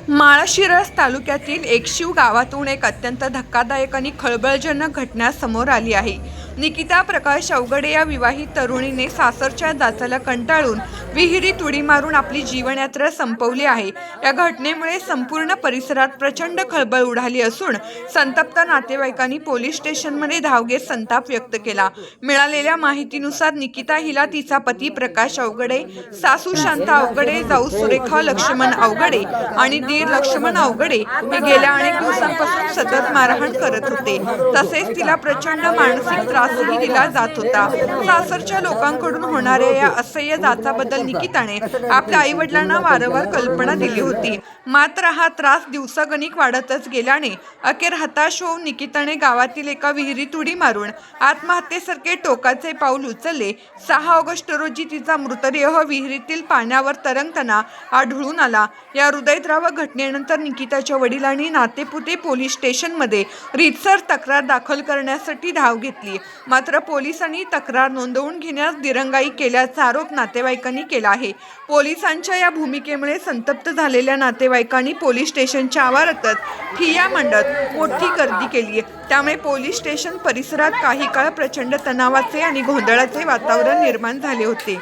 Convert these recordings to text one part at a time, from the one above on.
माळशिरस तालुक्यातील एकशिव गावातून एक अत्यंत धक्कादायक आणि खळबळजनक घटना समोर आली आहे। निकिता प्रकाश अवघडे या विवाहित तरुणीने सासरच्या जाचाला कंटाळून विहिरीत उडी मारून आपली जीवनयात्रा संपवली आहे। या घटनेमुळे संपूर्ण परिसरात प्रचंड खळबळ उडाली असून संतप्त नातेवाईकांनी पोलीस स्टेशनमध्ये धाव घेत संताप व्यक्त केला। मिळालेल्या माहितीनुसार निकिता हिला तिचा पती प्रकाश अवघडे, सासू शांता अवघडे, जाऊ सुरेखा लक्ष्मण अवघडे आणि दीर लक्ष्मण अवघडे हे गेल्या अनेक दिवसांपासून सतत मारहाण करत होते। तसेच तिला प्रचंड मानसिक त्रासही दिला जात होता। सासरच्या लोकांकडून होणाऱ्या या असह्य जाचाबद्दल निकिताने आपल्या आईवडिलांना वारंवार कल्पना दिली होती। मात्र हा त्रास दिवसागणिक वाढतच गेल्याने अखेर हताश होऊन निकिताने गावातील एका विहिरीत उडी मारून आत्महत्येसारखे टोकाचे पाऊल उचलले। 6 ऑगस्ट रोजी तिचा मृतदेह विहिरीतील पाण्यावर तरंगताना आढळून आला। या हृदयद्रावक घटनेनंतर निकिताच्या वडिलांनी नातेपुते पोलीस स्टेशनमध्ये रीतसर तक्रार दाखल करण्यासाठी धाव घेतली। मात्र पोलिसांनी तक्रार नोंदवून घेण्यास दिरंगाई केल्याचा आरोप नातेवाईकांनी केला आहे। पोलिसांच्या या भूमिकेमुळे संतप्त झालेल्या नातेवाईकांनी पोलीस स्टेशनच्या आवारातच ठिय्या मांडत मोठी गर्दी केली। त्यामुळे पोलीस स्टेशन परिसरात काही काळ प्रचंड तणावाचे आणि गोंधळाचे वातावरण निर्माण झाले होते।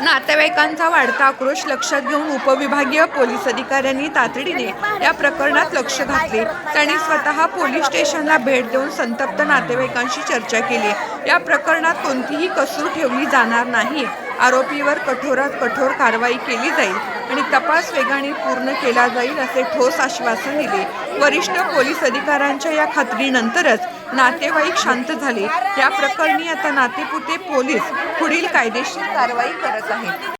नातेवाईकांचा वाढता आक्रोश लक्षात घेऊन उपविभागीय पोलीस अधिकाऱ्यांनी तातडीने या प्रकरणात लक्ष घातले। त्यांनी स्वतः पोलीस स्टेशनला भेट देऊन संतप्त नातेवाईकांशी चर्चा केली। या प्रकरणात कोणतीही कसूर ठेवली जाणार नाही, आरोपीवर कठोरात कठोर कारवाई केली जाईल आणि तपास वेगाने पूर्ण केला जाईल असे ठोस आश्वासन दिले। वरिष्ठ पोलीस अधिकाऱ्यांच्या या खात्रीनंतरच नातेवाईक शांत झाले। या प्रकरणी आता नातेपुते पोलीस पुढील कायदेशीर कारवाई करत आहेत।